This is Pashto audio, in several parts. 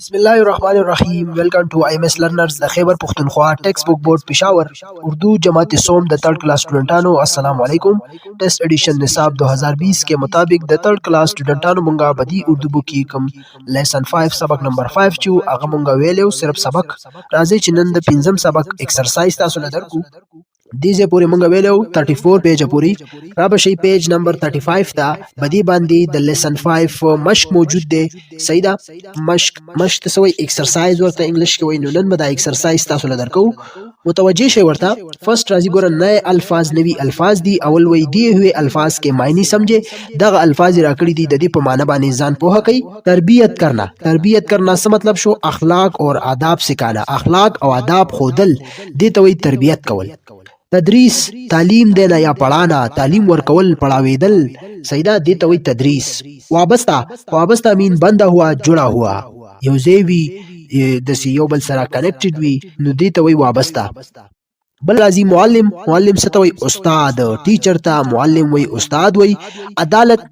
बिस्मिल्लाहिर्रहमानिर्रहीम। Welcome to IMS learners द Khyber Pakhtunkhwa text book board Peshawar Urdu जमात सोम द थर्ड क्लास स्टूडेंटानो अस्सलाम वालेकुम। टेस्ट एडिशन निसाब 2020 के मुताबिक द थर्ड क्लास स्टूडेंटानो मुंगा बदी उर्दू बुक की कम लेसन 5 सबक नंबर 5 चू आगा मुंगा वेलेव सिर्फ सबक राजे चिनंद पिंजम सबक एक्सरसाइज तासु लदरकू दीजे पूरी मुंगा वेलेव 34 पेज पूरी राबशी पेज नंबर 35 ता बदी बांदी द लेसन 5 मश्क मौजूद दे। सही दा मश्क तसोई एक्सरसाइज वर्ता इंग्लिश के वही नूनन बदा एक्सरसाइज तासु लदरकू मुतवज्जे शे वर्ता। फर्स्ट राजी गोरा नए अल्फाज नवी अल्फाज दी अवल वही दिए हुए अल्फाज के मायनी समझे दग अल्फाज राकड़ी दी ददी पमाना बानी जान पोहा कई। तरबियत करना से मतलब शो अखलाक और आदाब सिखाना, अखलाक और आदाब खोदल दे तो वही तरबियत कवल। तदरीस तालीम देना या पढ़ाना, तालीम वर्कवल पढ़ावेदल सईदा दे तो वही तदरीस। वाबस्ता मीन बंधा हुआ जुड़ा हुआ योजेवी दसी योबल सरा कनेक्टेड वी नु दे तो वही वाबस्ता। बल राजी मुअल्लिम से तो वही उस्ताद, टीचर था मुअल्लिम वही उस्ताद वही। अदालत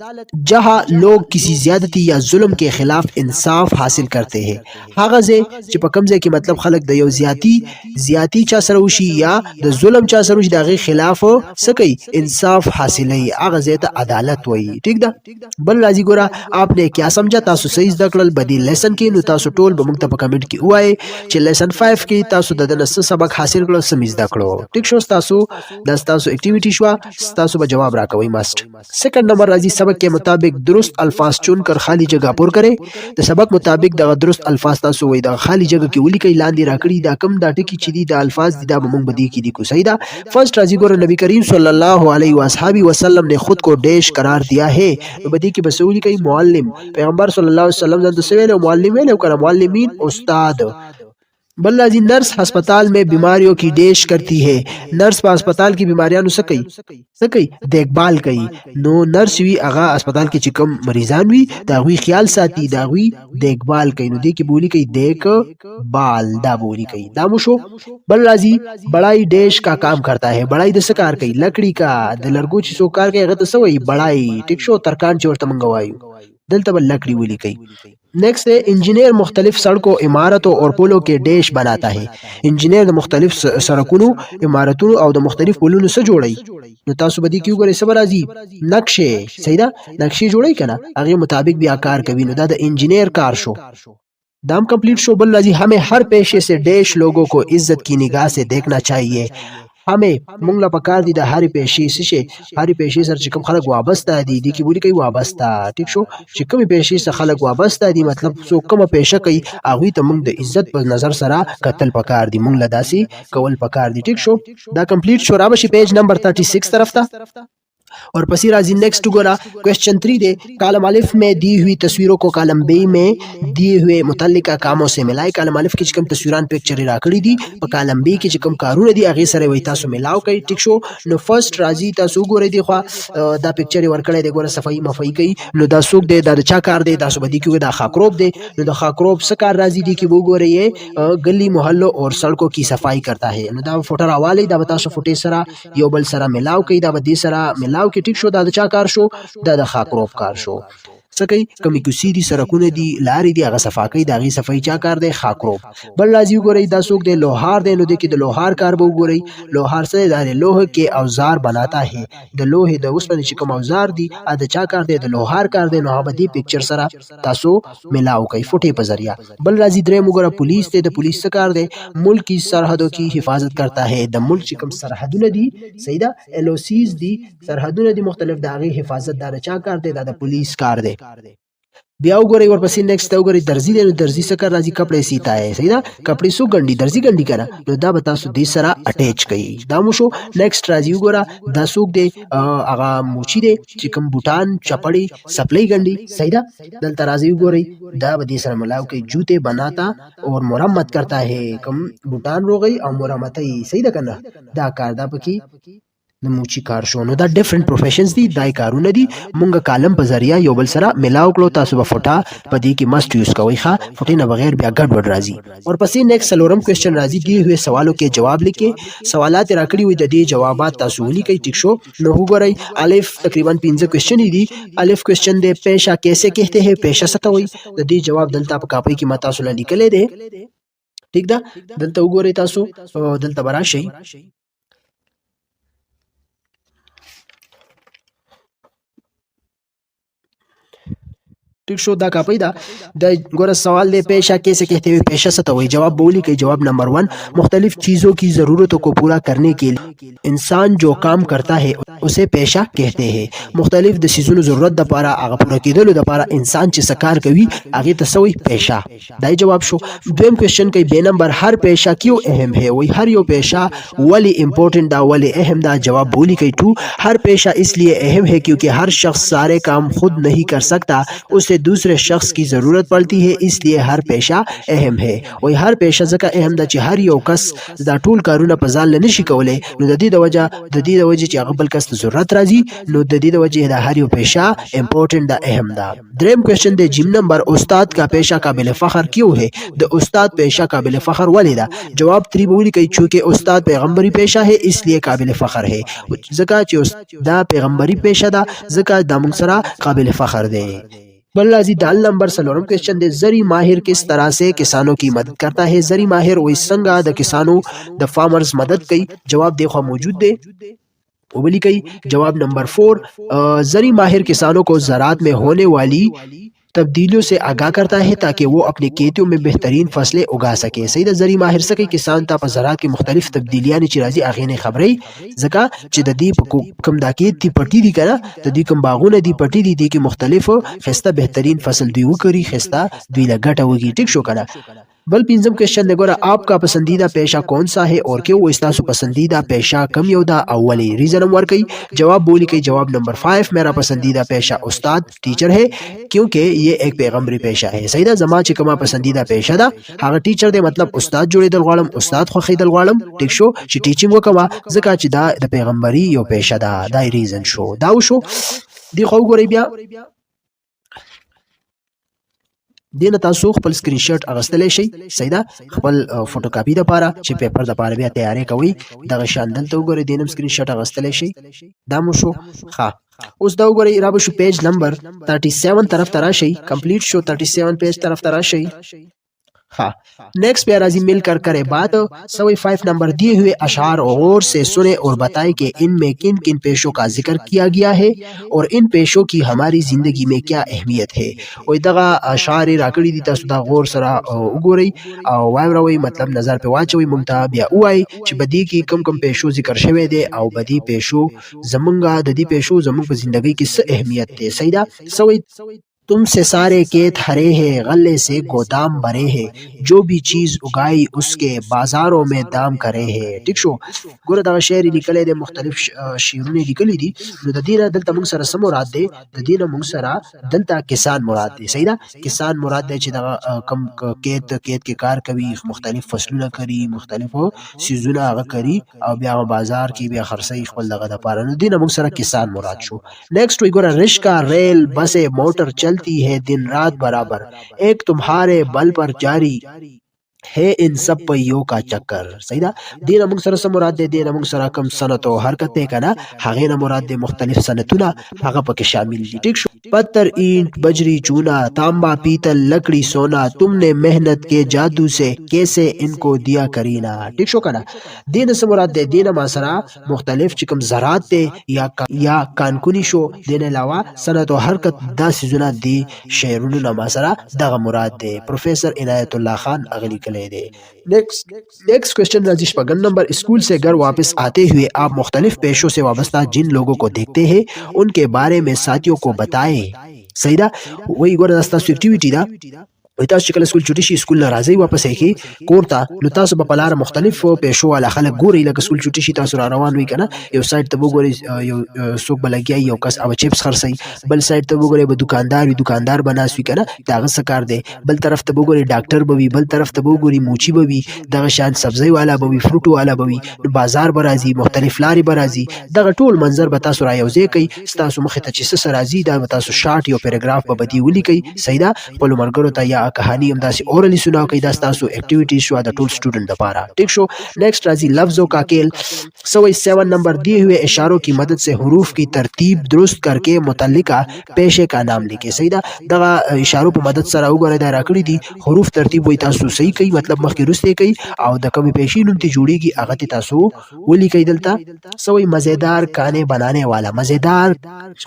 जहाँ लोग किसी ज्यादती या जुल्म के खिलाफ इंसाफ हासिल करते हैं। हागजे चिपकमजे की मतलब खलक दयो ज्याती चा सरोशी या द जुल्म चा सरोशी दागे खिलाफ सकई इंसाफ हासिल है आगजे ता अदालत वही। ठीक दा बल राजी गोरा आपने क्या समझा तासु सही दकल बदी लेसन के नु तासु टोल बमुक्ता कमेंट की हुआए चे लेसन 5 की तासु ददन सबक हासिल करो समिज दकलो। ठीक शो तासु दस्तासु एक्टिविटी शवा तासु बा जवाब राकवई मस्ट। सेकंड नंबर राजी सबक के मुताबिक दुरुस्त अल्फाज चुनकर खाली जगह पुर करे। तो सबक मुताबिक द दुरुस्त अल्फाज तासु वही द खाली जगह की उली कई लांदी राकड़ी दा कम दा टिकी चिदी दा अल्फाज दी दा बमुंग बदी की दी को सही दा। फर्स्ट राजी गोर नबी करीम सल्लल्लाहु अलैहि वसल्लम ने खुद को डैश करार दिया है बदी की बसूली कई मुअल्लिम पैगंबर सल्लल्लाहु अलैहि वसल्लम जन सवेले मुअल्लिम वेले कर मुअल्लिमीन उस्ताद। बल्ला जी नर्स अस्पताल में बीमारियों की डैश करती है। नर्स पर अस्पताल की बीमारियां नु सकई देखभाल कई नो नर्स भी आगा अस्पताल के चिकम मरीजान भी दागवी ख्याल साथी दागवी देखभाल कई नो दे की बोली कई देख बाल दा बोली कई दामुशो। बल्ला जी बड़ाई डैश का काम करता है। बड़ाई दसकार कई लकड़ी का दलरगो चिसोकार के गत सवई बड़ाई टिक्शो तरकान चोर तमंगवायु दल तब लकड़ी बोली कई। नेक्स्ट है इंजीनियर मुख्तलिफ सड़कों इमारतों और पुलों के डैश बनाता है। इंजीनियर मुख्तलिफ सड़कों इमारतों और मुख्तलिफ पुलों से जोड़ई तासु बदी क्यों करे सबराजी नक्शे सही दा नक्शे जोड़ई कना आगे मुताबिक भी आकार कभी नुदा द इंजीनियर कार शो दाम कंप्लीट शो। बल्ला जी हमें हर पेशे से डैश लोगों को इज्जत की निगाह से देखना चाहिए। हमें मुंगला पकार दी दा हरी पेशी सर चिकम खलक वाबस्ता दी की बुरी कई वाबस्ता। ठीक शो चिकम पेशी से खलक वाबस्ता दी मतलब सो कम पेशा कई आगुई त मुंग द इज्जत पर नजर सरा कतल पकार दी मुंग लदासी कवल पकार दी। ठीक शो दा कंप्लीट शो राबशी पेज नंबर 36 तरफ था और पसी राजी नेक्स्ट गोरा क्वेश्चन 3 दे कालम अलिफ में दी हुई तस्वीरों को कालम बे में दिए हुए मुतल्लिका कामों से मिलाए। कालम अलिफ की चिकम तस्वीरान पिक्चर राकड़ी दी और कालम बे की चिकम कारून दी आगे सरे वही तासु मिलाओ कई। टिक शो नो फर्स्ट राजी तासु गोरे दी ख्वा दा पिक्चर वर्कड़े दे गोरा सफाई मफई कई नो दा सुक दे दा चाकार दे दासु बदी क्यों दा खाक्रोब दे नो दा खाक्रोब सकार राजी दी की वो गोरे ये गली मोहल्लों और सड़कों की सफाई करता है। नो दा फोटो वाले दा बतासु फुटे सरा योबल सरा मिलाओ कई दा बदी सरा मिलाओ की टिक शो दा चा कार शो दा खाक्रोब कार शो सकई कमी कुसी दी सरकुने दी लारी दी आगा सफा कई दागी सफाई चा कार दे खाक्रोब। बल राजी गोरई दा सुक दे लोहार दे नो दे की द लोहार कार बो गोरई लोहार से दारे लोहे के औजार बनाता है द लोहे द उस पर चिकम औजार दी आद चा कार दे द लोहार कार दे नो बदी पिक्चर सरा तासो मिलाओ कई फुटे पजरिया। बल राजी द्रे मुगरा पुलिस दे द पुलिस सकार दे मुल्क की सरहदों की हिफाजत करता है। द मुल्क चिकम सरहदुन दी सईदा एलओसीज दी सरहदुन दी मुख्तलिफ दागी हिफाजत दार चा कार दे दा पुलिस कार दे ब्याह गोरे और पसी नेक्स्ट गोरे दर्जी दे दर्जी सकर राजी कपड़े सीता है सही ना कपड़े सु गंडी दर्जी गंडी करा नो दा बता सु दी सरा अटैच कई दामुशो। नेक्स्ट राजी गोरा दा सुक दे आगा मुची दे चिकम बुटान चपड़ी सप्लाई गंडी सही ना दल तराजी गोरे दा बदी सरा मिलाओ के जूते बनाता और मुरम्मत करता है कम बुटान रो गई और मुरम्मत ही सही दा करना दा कार दा पकी د موچی کار شو. نو دا ډیفرنٹ پروفیشنز دي، دای کارونه دي. مونږ کالم په ذریعہ یو بل سره ملاو کړو. تاسو به فوټا په دې کې مست یوز کوئ ښا، فوټې نه بغیر بیا ګډ وډ راځي. اور پسې نیکسٹ سلورم کوېسچن راځي، دی ہوئے سوالوں کے جواب لکھے. سوالات راکړي وي د دې جوابات تاسو ولیکئ. ټیک شو. نو وګورئ الف تقریبا 15 کوېسچن دي. الف کوېسچن دی پیشہ کیسے کہتے ہیں، پیشہ څه ته وایي. د دې جواب دلته په کاپۍ کې ما تاسو له لیکلې دی. ٹھیک ده، دلته وګورئ تاسو، دلته به راشئ. ٹھیک شو، دا کاپی دا گورا سوال دے پیشہ کیسے کہتے ہوئے، پیشہ څه ته وایي. جواب بولی کہ جواب نمبر 1، مختلف چیزوں کی ضرورتوں کو پورا کرنے کے لیے انسان جو کام کرتا ہے اسے پیشہ کہتے ہیں. مختلف د سيزونو ضرورت د پاره هغه پوره کېدلو د پاره انسان چې سکار کوي هغه ته څه وایي، پیشہ. دای جواب شو. دویم کوېسچن کوي بے نمبر، ہر پیشہ کیوں اہم ہے. وہی ہر یو پیشہ ولی امپورٹنٹ دا، ولی اہم دا. جواب بولی کہ 2، ہر پیشہ اس لیے اہم ہے کیونکہ ہر شخص سارے کام خود نہیں کر سکتا، اسے دوسرے شخص کی ضرورت پڑتی ہے، اس لیے ہر پیشہ اہم ہے. وہی ہر پیشہ ځکه اہم ده چې هر یو کس دا ټول کارونه په ځان نه شي کولای، نو د دې د وجه چې هغه بل کس ته ضرورت راځي، نو د دې د وجه دا هر یو پیشہ امپورټنٹ ده، اہم ده. دریم کوېسچن دی جیم نمبر، استاد کا پیشہ قابل فخر کیوں ہے. د استاد پیشہ قابل فخر ولې ده. جواب 3 بولی کوي چونکہ استاد پیغمبری پیشہ ہے اس لیے قابل فخر ہے. ځکه چې دا پیغمبری پیشہ ده ځکه دا موږ سره قابل فخر دی. بل راځي دال نمبر سلورم کوېسچن دی، زرعی ماہر کس طرح سے کسانوں کی مدد کرتا ہے. زرعی ماہر وہی څنګه د کسانوں د فارمرز مدد کوي. جواب دیکھو موجود دی وبلی کوي. جواب نمبر 4، زرعی ماہر کسانوں کو زراعت میں ہونے والی تبدیلیوں سے آگاہ کرتا ہے تاکہ وہ اپنے کھیتوں میں بہترین فصلیں اگا سکے. صحیح ده، زرعی ماهر څه کوي، کسان ته په زراعت کې مختلف تبدیلیاں چې راځي هغې نه خبرئ، ځکه چې د دې په کوم دا کھیت دي پټي دي که نه، د دې کوم باغونه دي پټي دي، دې کې مختلف ښایسته بهترین فصل دوی وکړي، ښایسته دوی له ګټه وکړي. ټیک شو که نه. بل پنځم کوېسچن دی، ګوره آپ کا پسندیدہ پیشہ کون سا ہے اور کیوں. ستاسو پسندیدہ پیشہ کم یو دا او ولی. ریزن هم ورکئ. جواب بولی کوي. جواب نمبر 5، میرا پسندیدہ پیشہ استاد ٹیچر ہے کیونکہ یہ ایک پیغمبری پیشہ ہے. صحیح ده، زما چې کومه پسندیدہ پیشہ ده هغه ټیچر دی، مطلب استاد جوړېدل غواړم، استاد خوښېدل غواړم. ټیک شو، چې ټیچینګ وکړم ځکه چې دا د پیغمبري یو پیشہ ده. دا ریزن شو. دا وشو. دی خو وګورئ بیا دینه تاسو خپل سکرین شاټ اغستلی شئ. صحیح ده، خپل فوټو کاپي دپاره چې پیپر دپاره بیا تیاری کوئ دغه شان دلته وګورئ دینم سکرین شاټ اغستلی شئ. دا مو شو. ښه، اوس دا وګورئ را به شو پیج نمبر 37 طرف ته راشئ. کمپلیټ شو 37 پیج طرف ته راشئ. हाँ, नेक्स्ट पे राजी मिलकर करे बात. 5 नंबर दिए हुए अशार गौर से सुने और बताएं कि इनमें किन किन पेशों का जिक्र किया गया है और इन पेशों की हमारी जिंदगी में क्या अहमियत है. और दगा अशार राकड़ी दी तاسو دا غور سره وګورئ او واوروئ، مطلب نظر په واچوئ، مونږ ته بیا وایي چې بدی کې کم کم پیشو ذکر شوی دی او بدی پیشو زمونږه د دې پیشو زمونږ په ژوندۍ کې څه اهمیت دی. صحیح ده. तुम से सारे खेत हरे हैं, गले से गोदाम भरे हैं, जो भी चीज उगाई उसके बाजारों में दाम करे हैं. ٹھیک شو. ګوره دا شعر لیکلی دی، مختلف شعرونه لیکلي دي. نو د دې نه دلته موږ سره څه مراد دی، د دې نه موږ سره دلته کسان مراد دی. صحیح ده، کسان مراد دی چې دا کم کېت کې کار کوي، مختلف فصلونه کوي، مختلفو سیزونه هغه کوي او بیا بازار کې بیا خرڅوي خپل دغه دپاره. نو دې نه موږ سره کسان مراد شو. نیکسٹ وی ګوره رشکا ریل بسیں موٹر चलती है दिन रात बराबर, एक तुम्हारे बल पर जारी है इन सब पहियों का चक्कर. صحیح ده. دین موږ سره سم مراد دی، دین موږ سره کم صنعت او حرکت دی کنه، هغه نه مراد دی مختلف صنعتونه هغه پکې شامل دي. ٹھیک شو. پتھر اینٹ بجری چونا تانبا پیتل لکڑی سونا تم نے محنت کے جادو سے کیسے ان کو دیا کرینا. ٹھیک شو کنه. دین سم مراد دی، دین ما سره مختلف چکم زراعت دی یا کانکونی شو، دین علاوه صنعت او حرکت دا سيزونه دي شعرونو نه ما سره دغه مراد دی. پروفیسر عنایت الله خان اغلی नेक्स्ट क्वेश्चन राजेश पगन नंबर, स्कूल से घर वापस आते हुए आप मुख्तलिफ पेशों से वाबस्ता जिन लोगों को देखते हैं उनके बारे में साथियों को बताएं. सही दा. वही गोरा रास्ता एक्टिविटी दा وای تاسو چې کله سکول چټي شي سکول نه راځي واپس کی کور ته نو تاسو په لار مختلف پېښو والا خلک ګوري لکه سکول چټي شي تاسو را روان وي کنه یو سایت ته وګورئ یو څوک بلګي یو کس او چپس خرڅي بل سایت ته وګورئ به دکاندار وي دکاندار بناس وي کنه داغه سکار دی بل طرف ته وګورئ ډاکټر به وي بل طرف ته وګورئ موچی به وي دغه شان سبزی والا به وي فروټ والا به وي بازار به راځي مختلف لارې به راځي دغه ټول منظر به تاسو را یوځای کوي تاسو مخ ته چې څه راځي دا به تاسو شارټ یو پیراګراف به بدی ولیکي صحیح ده خپل مرګرو ته یا کہانی هم داسې اورلی سناو کوي دا تاسو ایکټیویټیز شو د ټول स्टूडेंट لپاره ٹھیک شو نیکسٹ راځي لفظوں کا کھیل 7 نمبر दिए हुए इशारों की मदद से हरूफ की तरतीब दुरुस्त करके मुतल्लिका पेशे का नाम लिखे صحیح دا دغه اشارو په مدد سره وګورئ دا راکړي دي حروف ترتیب وای تاسو صحیح کوي مطلب مخکې رسته کوي او د کمی پیشي نوم ته جوړیږي هغه ته تاسو ولیکئ دلته سوی مزیدار کانے بنانے والا مزیدار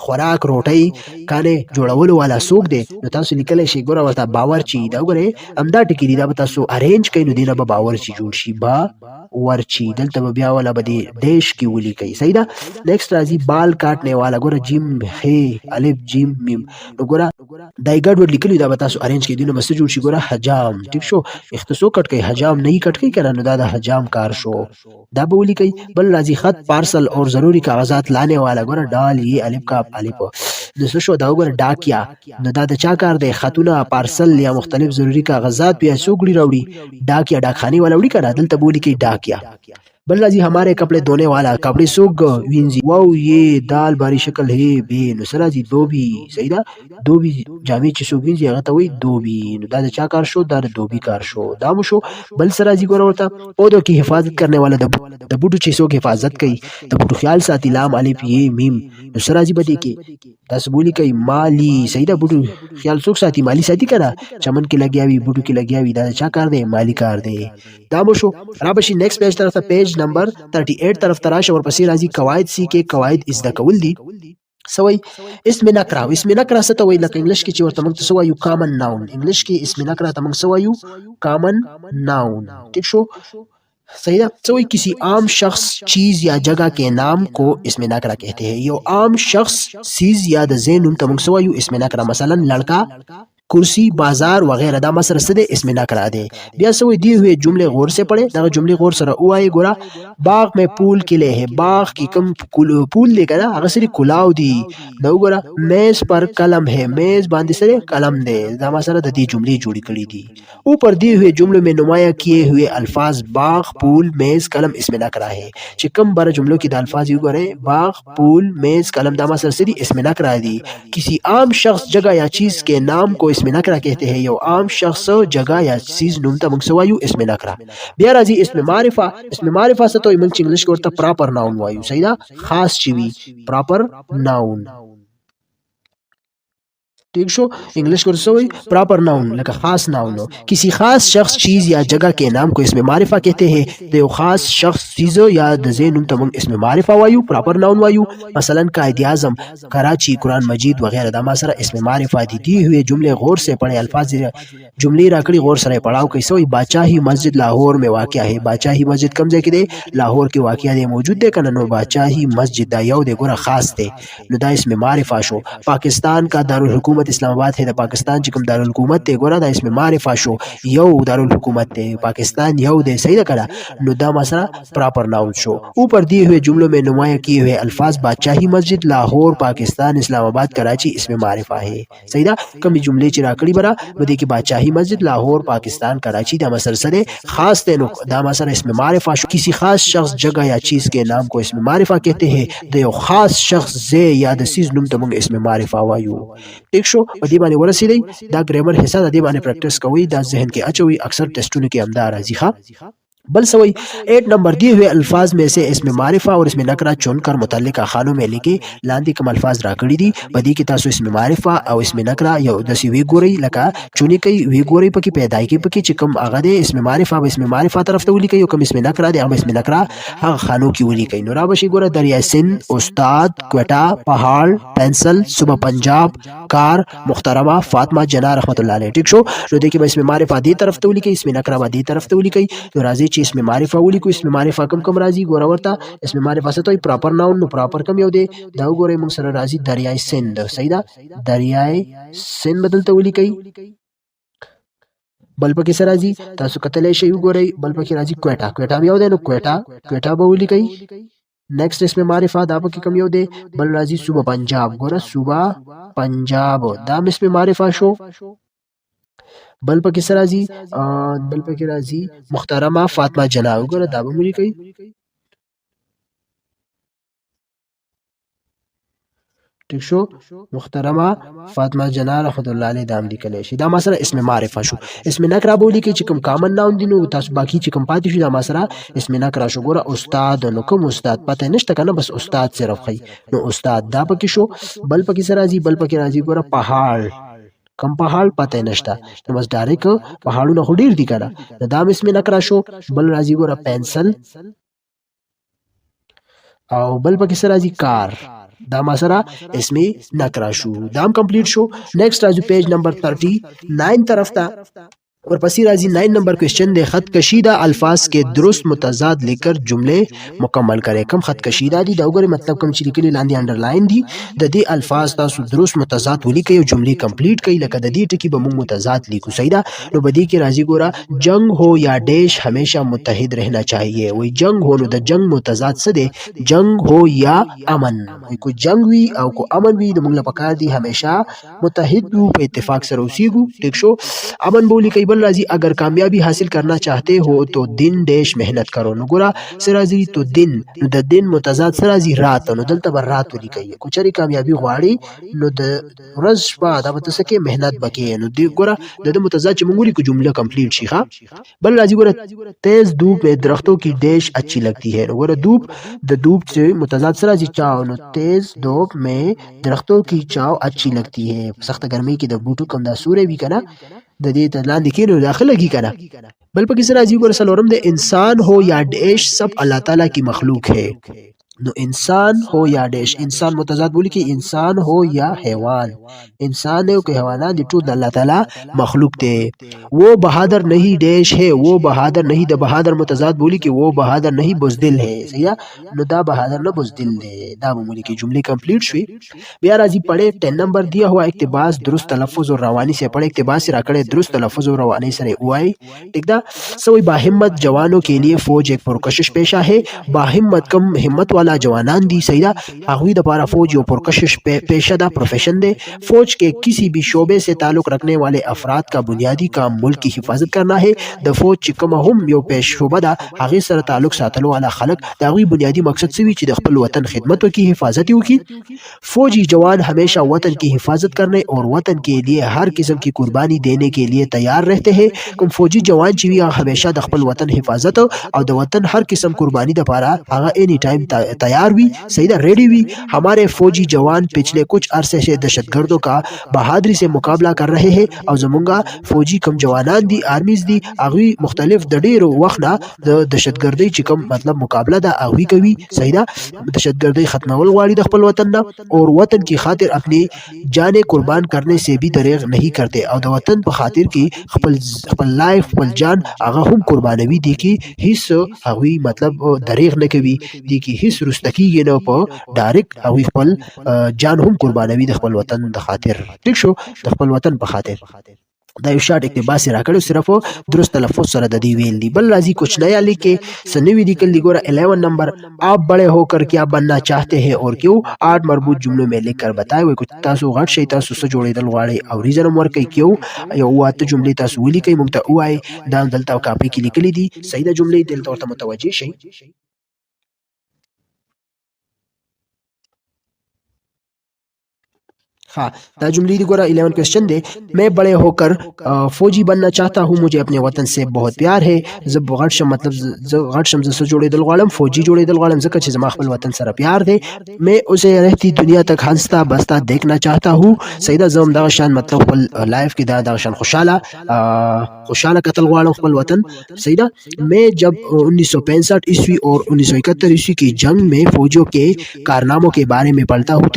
خوراک روټي کانے جوړولو والا سوق دی نو تاسو لیکلی شي ګوره ورته باورچی دا وګورئ همدا ټکی دی دا به تاسو ارینج کړئ نو دینه به باورچی جوړ شي با ورچی دلته به بیا ولا به دیش کی ولیکئ صحیح ده نیکسٹ راځي بال کاٹنے والا ګوره جیم ه الف جیم میم نو ګوره دای ګډ ور لیکلی دا به تاسو ارینج کړئ دینه بس جوړ شي ګوره حجام ټیک شو اختصو کټ کوي حجام نه کټ کوي کنه نو دا د حجام کار شو دا به ولیکئ بل راځي خط پارسل اور ضروری کاغذات لانے والا ګوره ډال ی الف کاف الف نو څه شو دا وګوره ډاکیا نو دا د چا کار دی خطونه پارسل یا مختلف ضروری کاغذات بیا څوګړي راوړي ډاکیا ډاکخانی والا وړي کړه دلته بولی کې ډاکیا بل راځي हमारे कपड़े धोने वाला कपड़े सूख وینځي واو یہ دال باری شکل ہے بے نو سره راځي دوبي صحیح ده دوبي جامې چې سوق وینځي هغه ته وایي دوبي نو دا د چا کار شو دا د دوبي کار شو دا مو شو بل سره راځي ګوره ورته پودو کی حفاظت کرنے والا د بوټو چې څوک حفاظت کوي د بوټو خیال ساتي لام الف ی میم نو سره راځي بده کې تاسو بولی کوي مالی صحیح ده بوټو خیال څوک ساتي مالی ساتي کنه چمن کې لګیا وي بوټو کې لګیا وي دا چا کار دی مالی کار دی دا مو شو را بشي نیکسٹ پیج طرف ته پیج نمبر 38 طرف تراشه ورپسې راځي قواعد سی کې قواعد از د کول دي سوی اسم نکره اسم نکره څه ته وایي لکه انګلیش کې چې ورته موږ ته سوایو کامن ناون انګلیش کې اسم نکره ته موږ سوایو کامن ناون ٹھیک شو صحیح ہے سوئی کسی عام شخص چیز یا جگہ کے نام کو اسم نکرہ کہتے ہیں یہ عام شخص چیز یا د زین نوم ته موږ سوایو اسم نکرہ مثلا لڑکا کرسی بازار وغیرہ دا مسر سده اسم نکرہ دے بیا سوئی دیے ہوئے جملے غور سے پڑھے دا جملے غور سره اوائے گورا باغ میں پول کلے ہے باغ کی کم پول لے کنا هغه سری کلاو دی نو گورا میز پر قلم ہے میز باندې سره قلم دے دا مسره د دې جملے جوړی کړي دي اوپر دیے ہوئے جملوں میں نمایاں کیے ہوئے الفاظ باغ پول میز قلم اسم نکرہ ہے چې کم بار جملوں کی د الفاظ یو گورے باغ پول میز قلم دا مسره سری اسم نکرہ دی کسی عام شخص جگہ یا چیز کے نام کو اسم نکرہ کہتے ہیں یو عام شخص جگہ یا چیز نوم ته موږ سوایو اسم نکرہ بیا راځي اسم معرفه اسم معرفه څه ته وایي موږ انګلیش کې ورته پراپر ناون وایو صحیح ده خاص چی وی پراپر ناون ٹھیک شو انگلش کو سوئی پراپر ناؤن لکه خاص ناؤن کسی خاص شخص چیز یا جگہ کے نام کو اسم معرفہ کہتے ہیں تو خاص شخص چیز یا ذین نوم ته موږ اسم معرفہ وایو پراپر ناؤن وایو مثلا قائد اعظم کراچی قرآن مجید وغیرہ دا ما سره اسم معرفہ دي دی ہوئے جملے غور سے پڑھے الفاظ جملے راکڑی غور سره پڑھاو کوي سوئی بادشاہی مسجد لاہور میں واقع ہے بادشاہی مسجد کم ځای کې دی لاہور کې واقع دی موجود دی کنه نو بادشاہی مسجد دا یو دی ګوره خاص دی نو دا اسم معرفہ شو پاکستان کا دارالحکومت اسلام آباد ہے دا پاکستان چې کوم دارالحکومت ته ګوره دا اسم معرفہ شو یو دارالحکومت ته پاکستان یو دی صحیح ده کړه نو دا مسره پراپر ناؤن شو اوپر دیے ہوئے جملوں میں نمایاں کیے ہوئے الفاظ بادشاہی مسجد لاہور پاکستان اسلام آباد کراچی اسم معرفہ ہے صحیح ده کمی جملے چې راکړي برا بده کې بادشاہی مسجد لاہور پاکستان کراچی دا مسر سره خاص ته نو دا مسر اسم معرفہ شو کسی خاص شخص جگہ یا چیز کے نام کو اسم معرفہ کہتے ہیں د یو خاص شخص زی یا د سیز نوم ته موږ اسم معرفہ وایو ٹھیک شو په دې باندې ورسېدی دا ګرامر حصہ د دې باندې پریکټس کوي دا ذهن کې اچوي اکثر ټیسټونو کې همدا راځي ښه بل سوئی 8 نمبر دیے ہوئے الفاظ میں سے اسم معرفہ اور اسم نکرہ چن کر متعلقہ خانوں میں لکھے لاندې کوم الفاظ راکړي دي بدی کې تاسو اسم معرفہ او اسم نکرہ یو د سی وی ګوري لکه چونی کوي وی ګوري پکې پیدای کې پکې چې کوم هغه د اسم معرفہ او اسم معرفہ طرف ته ولیکي یو کوم اسم نکرہ دی هغه اسم نکرہ هغه خانوں کې ولیکي نو را بشي ګوره دریا سند استاد کوټا پہاڑ پنسل صبح پنجاب کار محترمہ فاطمہ جنا رحمت الله علیه ٹھیک شو نو د کې اسم معرفہ دی طرف ته ولیکي اسم نکرہ با دی طرف ته ولیکي نو راځي چې اسم معرفہ ولیکو اسم معرفہ کم راځي ګوره ورته اسم معرفہ څه ته پراپر ناون نو پراپر کم یو دی دا وګورئ موږ سره راځي دریای سند صحیح ده دریای سند بدلته ولیکي بل پکې سره راځي تاسو کتلې شی وګورئ بل پکې راځي کوټا کوټا یو دی نو کوټا به ولیکئ نیکسٹ اسم معرفه دا پکې کم یو دی بل راځي صوبه پنجاب ګوره صوبه پنجاب دا اسم معرفه شو بل پکې سره راځي محترمه فاطمه جناح وګوره دا به ولیکئ ٹھیک شو محترمه فاطمه جناح رحمت الله علیه دا هم لیکلی شي دا ما سره اسم معرفه شو اسم نکره به ولیکئ چې کوم کامن ناون دي نو تاسو باقي چې کوم پاتې شي دا ما سره اسم نکره شو ګوره استاد نو کوم استاد پته نشته کنه بس استاد صرف خی نو استاد دا پکې شو بل پکې سره راځي ګوره پهاړ کم پهاړ پته نشته نو بس ډایرک پهاړونه خو ډیر دي کنه دا هم اسم نکره شو بل راځي ګوره پنسل او بل پکې سره راځي کار دا ما سره اسمی نکره شو دا هم کمپلیټ شو نیکسٹ راځو پیج نمبر 39 طرف ته ورپسې راځي 9 نمبر کوېسچن دی خط کشیدہ الفاظ کے درست متضاد لے کر جملے مکمل کرے کم خط کشیدہ دي دا وګورئ مطلب کم چې لیکلي لاندې انډرلاین دي د دې الفاظ تاسو درست متضاد ولیکئ او جملې کمپلیټ کړئ لکه د دې ټکي به موږ متضاد لیکو صحیح ده نو بدی کې راځي ګوره جنگ ہو یا ڈیش ہمیشہ متحد رہنا چاہیے وہی جنگ ہو نو د جنگ متضاد څه دی جنگ ہو یا امن وہی کو جنگ وی او کو امن وی د موږ لپاره پکار دي همیشہ متحد وو په اتفاق سره اوسېږو ٹھیک شو امن بولی کئی بل راضی اگر کامیابی حاصل کرنا چاہتے ہو تو دن ڈیش محنت کرو نو ګوره سرازی تو دن نو د دن متضاد سرازی رات نو دلته بر رات ولیکئ کوچري کامیابی غواړي نو د ورځ شپه دا به تاسو کې محنت وکړي نو دی ګوره د متضاد چې موږ لیکو جمله کمپلیټ شي ها بل راضی ګوره تیز धूप में درختوں की ڈیش اچھی لگتی ہے نو ګوره धूप د धूप چې متضاد سرازی چاو نو تیز धूप में درختوں کی چاو اچھی لگتی ہے سخت گرمی کې د بوټو کم دا سورې وی کنه د دې ته لاندې کېنو داخله کی کنه بل پکې سره راځي ګوره څلورم د انسان ہو یا ډیش سب الله تعالی کی مخلوق ہے نو انسان ہو یا ڈیش انسان متضاد بولی کہ انسان ہو یا حیوان انسان ہے کہ حیوانات دی ټول اللہ تعالی مخلوق تے وہ بہادر نہیں ڈیش ہے وہ بہادر نہیں د بہادر متضاد بولی کہ وہ بہادر نہیں بزدل ہے صحیح نو دا بہادر نہ بزدل ہے دا بولی کہ جملے کمپلیٹ شوی بیا راضی پڑھے 10 نمبر دیا ہوا اقتباس درست تلفظ اور روانی سے پڑھے اقتباس سے راکڑے درست تلفظ اور روانی سے ہوئی ٹھیک دا سوئی باہمت جوانوں کے لیے فوج ایک پرکشش پیشہ ہے باہمت کم ہمت والا جوانان دی صحیح دا هغوی د پارا فوج یو پرکشش پیشہ دا پروفیشن دے فوج کے کسی بھی شعبے سے تعلق رکھنے والے افراد کا بنیادی کام ملک کی حفاظت کرنا ہے د فوج چې کوم هم یو پیش شعبہ دا هغه سره تعلق ساتلو والا خلق دا هغوی بنیادی مقصد سوی چې د خپل وطن خدمت کی حفاظت وکړي فوجی جوان ہمیشہ وطن کی حفاظت کرنے اور وطن کے لیے ہر قسم کی قربانی دینے کے لیے تیار رہتے ہیں کوم فوجی جوان چې وی همیشه د خپل وطن حفاظت او د وطن ہر قسم قربانی د پاره هغه اینی ٹائم تیار وی صحیح دا ریڈی وی ہمارے فوجی جوان پچھلے کچھ عرصے سے دہشت گردوں کا بہادری سے مقابلہ کر رہے ہیں او زمونږه فوجی کم جوانان دی آرمیز دی هغوی مختلف د ډیرو وخت نه د دهشت گردۍ چې کوم مطلب مقابله دا هغوی کوي صحیح دا دهشت گردۍ ختمول غواړي د خپل وطن نه اور وطن کی خاطر اپنی جانیں قربان کرنے سے بھی دریغ نہیں کرتے او د وطن په خاطر کې خپل لایف خپل جان هغه هم قربانوي دي کې هیڅ هغوی مطلب دریغ نه کوي دي کې هیڅ رستکیږي نه په ډایرک هغوی خپل جان هم قربانوي د خپل وطن د خاطر ٹھیک شو د خپل وطن په خاطر دا یو شارٹ اقتباس را کړو صرف درست تلفظ سره د دې ویل دی بل راضی کچھ نیا لیکے سنوی لیکل دی ګوره 11 نمبر آپ بڑے ہو کر کیا بننا چاہتے ہیں اور کیوں 8 مربوط جملوں میں لکھ کر بتائے وي کچھ تاسو غټ شي تاسو سره جوړېدل غواړي او ریزن ورکړئ کیوں یو واته جملې تاسو ولیکئ مونږ ته وایي دا دلته کاپي کې لیکلي دي صحیح د جملې دلته ورته متوجه شئ हाँ دا جملی دی گورا 11 کوشچن دے میں بڑے ہو کر فوجی بننا چاہتا ہوں مجھے اپنے وطن سے بہت پیار ہے زب غټ شم مطلب غټ شم ز جوړېدل غواړم فوجی جوړېدل غواړم ځکه چې زما خپل وطن سره پیار دی میں اسے رہتی دنیا تک ہنستا بستا دیکھنا چاہتا ہوں سیدہ زم دغه شان مطلب خپل لائف کې دا دغه شان خوشاله قتل غواړم خپل وطن سیدہ میں جب 1965 عیسوی اور 1971 عیسوی کی جنگ میں فوجوں کے کارناموں کے بارے میں پڑھتا ہوں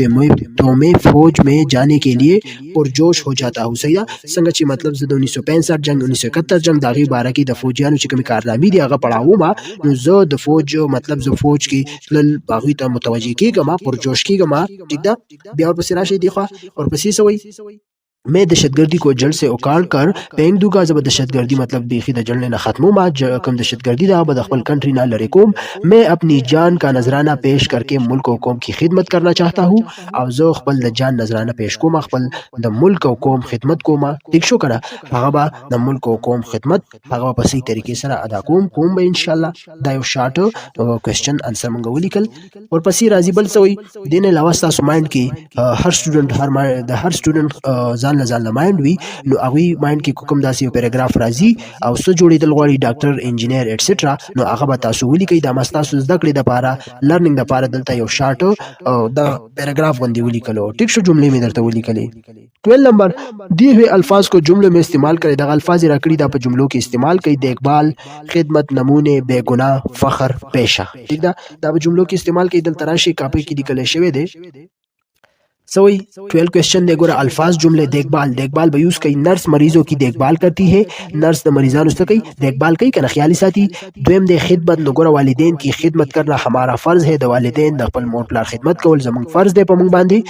تو میں فوج میں جانے کے لیے پرجوش ہو جاتا ہوں صحیح څنګه چې مطلب زه د 1965 جنگ 1971 جنگ دغه باره کې د فوجیانو چې کوم کارنامې دي هغه پڑھاوم نو زه د فوج مطلب زه فوج کې تل باغی ته متوجه کیږم پرجوش کیږم ټیک ده بیا ورپسې راشي دی خو ورپسې سوی मैं दहशतगर्दी को जड़ से उखाड़ कर फेंक दूंगा। जब दहशतगर्दी मतलब बेखी द जड़ने न खत्मो मा कम दहशतगर्दी दा बद खपल कंट्री ना लड़े कोम। मैं अपनी जान का नजराना पेश करके मुल्क और कौम की खिदमत करना चाहता हूँ। और जो खपल द जान नजराना पेश कोमा खपल द मुल्क और कौम खिदमत कोमा ठीक शो करा हगबा द मुल्क और कौम खिदमत हगबा पर सही तरीके से अदा कोम बे इंशाल्लाह दा यो शार्ट क्वेश्चन आंसर मंगो लिखल और पसी राजी बल सोई देने लावास्ता माइंड की हर स्टूडेंट जान माइंड वी नो अगवी माइंड की कुकम दासी पैराग्राफ राजी او سو جوړیدل غواړي ډاکټر انجینیر ایټسټرا نو هغه به تاسو ولیکئ دا مستاسو زده کړې د پاره لرنینګ د پاره دلته یو شارټ د پیراګراف باندې ولیکلو ټیک شو جملې مې درته ولیکلې 12 نمبر दिए हुए अल्फाज को जुमलों में इस्तेमाल करें दगा अल्फाज रकड़ी दा पर जुमलों के इस्तेमाल कई देखभाल खिदमत नमूने बेगुनाह फखर पेशा ठीक दा जुमलों के इस्तेमाल कई दल तराशी कापी की निकले शवे दे सही 12 क्वेश्चन दे गोरा अल्फाज जुमले देखभाल बयूस कई नर्स मरीजों की देखभाल करती है नर्स द मरीजान उससे कई देखभाल कई का ख्याली साथी द्वेम दे खिदमत न गोरा वालिदैन की खिदमत करना हमारा फर्ज है द वालिदैन द अपन मोट प्लार खिदमत कौल जमंग फर्ज दे पमंग बांधी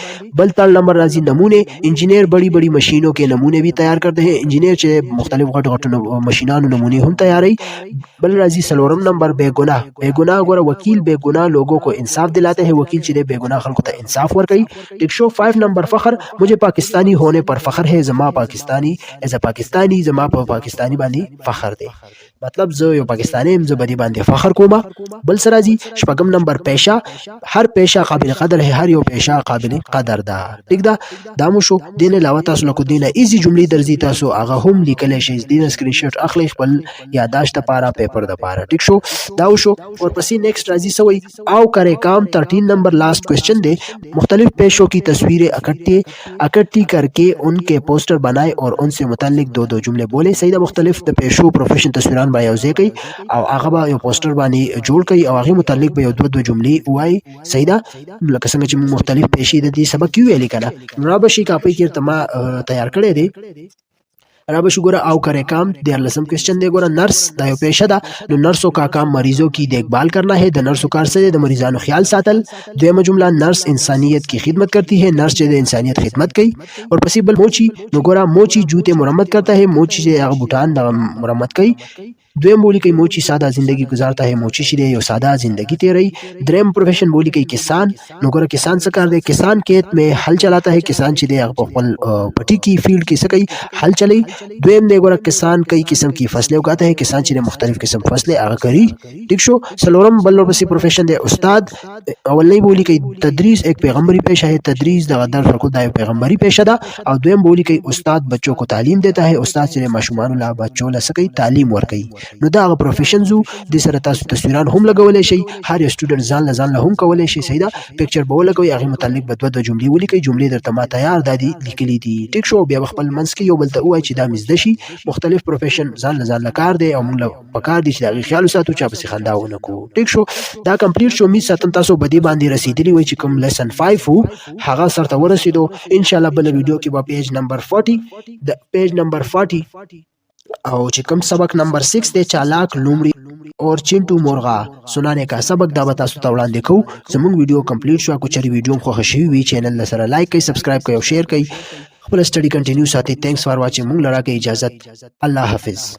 बल ताल नंबर राजी नमूने इंजीनियर बड़ी बड़ी मशीनों के नमूने भी तैयार करते हैं इंजीनियर चे मुख्तलिफ घट मशीनान नमूने हम तैयार है बल राजी सलोरम नंबर बेगुनाह गोरा वकील बेगुनाह लोगों को इंसाफ दिलाते हैं वकील चे बेगुनाह खल्को ता इंसाफ वर कई टिक शो 5 नंबर फखर मुझे पाकिस्तानी होने पर फखर है जमा पाकिस्तानी एज अ पाकिस्तानी जमा पाकिस्तानी बानी फखर दे मतलब जो यो पाकिस्तानी जो बदी बांधे फखर कोमा बल सराजी शपगम नंबर पेशा हर पेशा काबिल कदर है हर यो पेशा काबिल कदर दा ठीक दा दामुशो देने लावता सुलको देना इजी जुमली दर्जी तासो आगा हम लिखले शे दिन स्क्रीनशॉट अखले बल यादाश्त पारा पेपर द पारा ठीक शो दाउशो और पसी नेक्स्ट राजी सवई आओ करे काम 13 नंबर लास्ट क्वेश्चन दे मुख्तलिफ पेशों की तस्वीरें इकट्ठी करके उनके पोस्टर बनाए और उनसे मुतालिक दो जुमले बोले सही दा मुख्तलिफ द पेशो प्रोफेशन तस्वीरान बायोजे कई और आगबा यो पोस्टर बानी जोड़ कई और आगे मुतालिक बे दो जुमले उआई सही दा लकसंग च मुख्तलिफ पेशी दी सबक क्यों वेली कना राबशी कापी के तमा तैयार करे दे राबशु गोरा आओ करे काम देर लसम क्वेश्चन दे गोरा नर्स दायो पेशा दा नो नर्सों का काम मरीजों की देखभाल करना है द नर्सों कार से द मरीजानो ख्याल सातल दोयम जुमला नर्स इंसानियत की खिदमत करती है नर्स जे इंसानियत खिदमत कई और पसीबल मोची नो गोरा मोची जूते मुरम्मत करता है मोची जे बुटान द मुरम्मत कई द्वेम बोली कई मोची सादा जिंदगी गुजारता है मोची शिरे यो सादा जिंदगी तेरई द्रेम प्रोफेशन बोली कई किसान नोगरा किसान सकार दे किसान खेत में हल चलाता है किसान चिदे पटी की फील्ड की सकई हल चली द्वेम दे गोरा किसान कई किस्म की फसलें उगाता है किसान चिदे मुख्तलिफ किस्म फसलें आगा करी ठीक शो सलोरम बल्लो बसी प्रोफेशन दे उस्ताद अवल नहीं बोली कई तदरीस एक पैगंबरी पेशा है तदरीस द गदर फरकुद दा पैगंबरी पेशा दा और द्वेम बोली कई उस्ताद बच्चों को तालीम देता है उस्ताद चिदे माशुमान ला बच्चों ला सकई तालीम वर कई नो दा प्रोफेशन जू د سره تاسو تصویران هم لګولې شي هر یو سټوډنټ ځان له هم کولای شي سیدا پکچر به ولګوي هغه متعلق بدو جملې ولیکي جملې درته ما تیار دادي لیکلي دي ټیک شو بیا خپل منځ کې یو بل ته وای چې دا مزده شي مختلف پروفیشن ځان له کار دی او موږ پکار دي چې دا خیال ساتو چې په خنداونه کو ټیک شو دا کمپلیټ شو می ساتم تاسو بدی باندې رسیدلی وای چې کوم لیسن 5 وو هغه سره ورسېدو ان شاء الله بل ویډیو کې به پیج نمبر 40 د پیج نمبر 40 او چې کوم سبق نمبر 6 دی چالاک لومړی और चिंटू मुर्गा सुनाने का सबक दा बता सुता वड़ांदे को जमुंग वीडियो कंप्लीट शो को चरी वीडियो खो खुशी हुई चैनल ला सरा लाइक कई सब्सक्राइब कई और शेयर कई अपना स्टडी कंटिन्यू साथी थैंक्स फॉर वाचिंग मुंग लड़ा के इजाजत अल्लाह हाफिज।